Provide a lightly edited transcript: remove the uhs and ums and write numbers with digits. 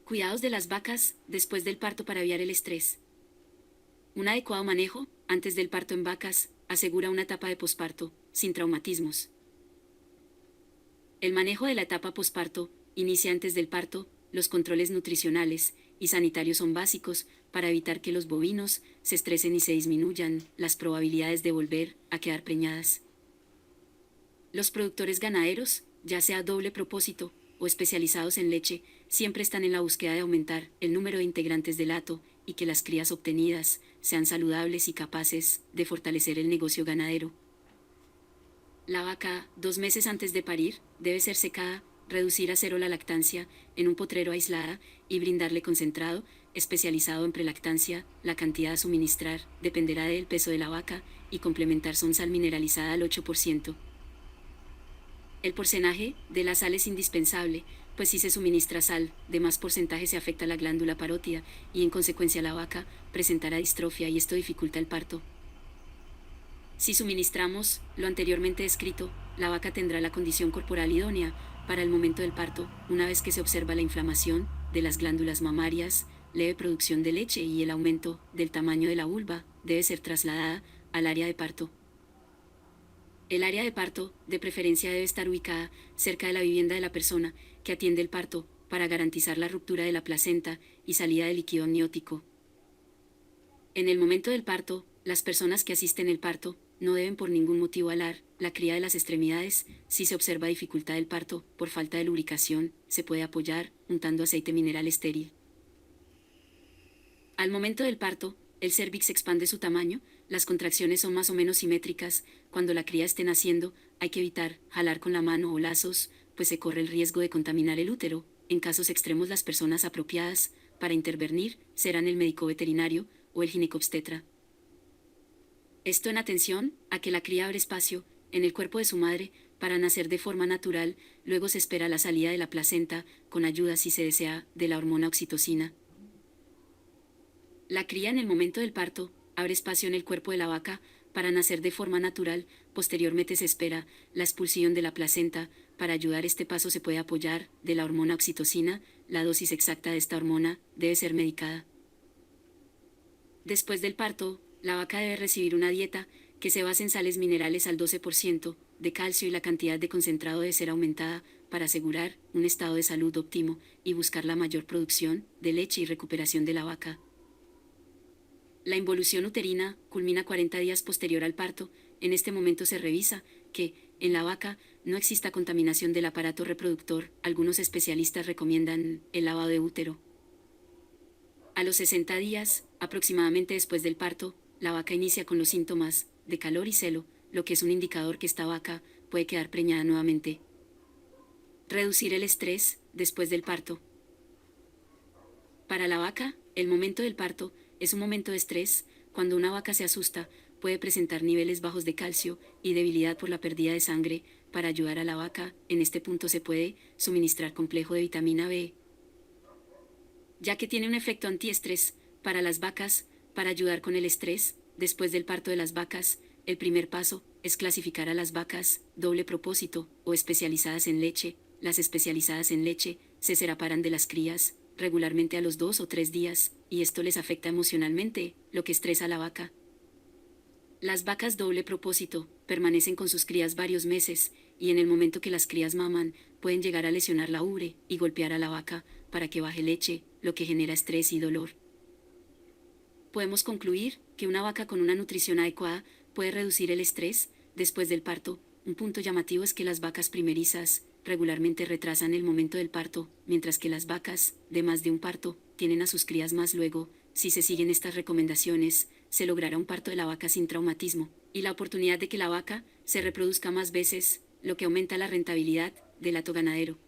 Cuidados de las vacas después del parto para evitar el estrés. Un adecuado manejo antes del parto en vacas asegura una etapa de posparto sin traumatismos. El manejo de la etapa posparto inicia antes del parto. Los controles nutricionales y sanitarios son básicos para evitar que los bovinos se estresen y se disminuyan las probabilidades de volver a quedar preñadas. Los productores ganaderos, ya sea doble propósito o especializados en leche, siempre están en la búsqueda de aumentar el número de integrantes del hato y que las crías obtenidas sean saludables y capaces de fortalecer el negocio ganadero. La vaca, 2 meses antes de parir, debe ser secada, reducir a cero la lactancia en un potrero aislada y brindarle concentrado, especializado en prelactancia. La cantidad a suministrar dependerá del peso de la vaca y complementar con sal mineralizada al 8%. El porcentaje de la sal es indispensable, pues si se suministra sal de más porcentaje se afecta la glándula parótida y en consecuencia la vaca presentará distrofia y esto dificulta el parto. Si suministramos lo anteriormente descrito, la vaca tendrá la condición corporal idónea para el momento del parto, una vez que se observa la inflamación de las glándulas mamarias, leve producción de leche y el aumento del tamaño de la vulva, debe ser trasladada al área de parto. El área de parto, de preferencia, debe estar ubicada cerca de la vivienda de la persona que atiende el parto, para garantizar la ruptura de la placenta y salida de líquido amniótico. En el momento del parto, las personas que asisten al parto no deben por ningún motivo alar la cría de las extremidades. Si se observa dificultad del parto por falta de lubricación, se puede apoyar untando aceite mineral estéril. Al momento del parto, el cérvix expande su tamaño, las contracciones son más o menos simétricas. Cuando la cría esté naciendo, hay que evitar jalar con la mano o lazos, pues se corre el riesgo de contaminar el útero. En casos extremos, las personas apropiadas para intervenir serán el médico veterinario o el ginecobstetra. Esto en atención a que la cría abre espacio en el cuerpo de su madre para nacer de forma natural. Luego se espera la salida de la placenta con ayuda, si se desea, de la hormona oxitocina. La cría en el momento del parto abre espacio en el cuerpo de la vaca para nacer de forma natural. Posteriormente se espera la expulsión de la placenta. Para ayudar este paso se puede apoyar de la hormona oxitocina. La dosis exacta de esta hormona debe ser medicada. Después del parto, la vaca debe recibir una dieta que se base en sales minerales al 12% de calcio y la cantidad de concentrado debe ser aumentada para asegurar un estado de salud óptimo y buscar la mayor producción de leche y recuperación de la vaca. La involución uterina culmina 40 días posterior al parto. En este momento se revisa que, en la vaca, no exista contaminación del aparato reproductor. Algunos especialistas recomiendan el lavado de útero. A los 60 días, aproximadamente después del parto, la vaca inicia con los síntomas de calor y celo, lo que es un indicador que esta vaca puede quedar preñada nuevamente. Reducir el estrés después del parto. Para la vaca, el momento del parto es un momento de estrés. Cuando una vaca se asusta, puede presentar niveles bajos de calcio y debilidad por la pérdida de sangre. Para ayudar a la vaca, en este punto se puede suministrar complejo de vitamina B, ya que tiene un efecto antiestrés para las vacas. Para ayudar con el estrés después del parto de las vacas, el primer paso es clasificar a las vacas doble propósito o especializadas en leche. Las especializadas en leche se separan de las crías regularmente a los 2 o 3 días, y esto les afecta emocionalmente, lo que estresa a la vaca. Las vacas doble propósito permanecen con sus crías varios meses, y en el momento que las crías maman, pueden llegar a lesionar la ubre y golpear a la vaca para que baje leche, lo que genera estrés y dolor. Podemos concluir que una vaca con una nutrición adecuada puede reducir el estrés después del parto. Un punto llamativo es que las vacas primerizas regularmente retrasan el momento del parto, mientras que las vacas de más de un parto tienen a sus crías más luego. Si se siguen estas recomendaciones, se logrará un parto de la vaca sin traumatismo y la oportunidad de que la vaca se reproduzca más veces, lo que aumenta la rentabilidad del hato ganadero.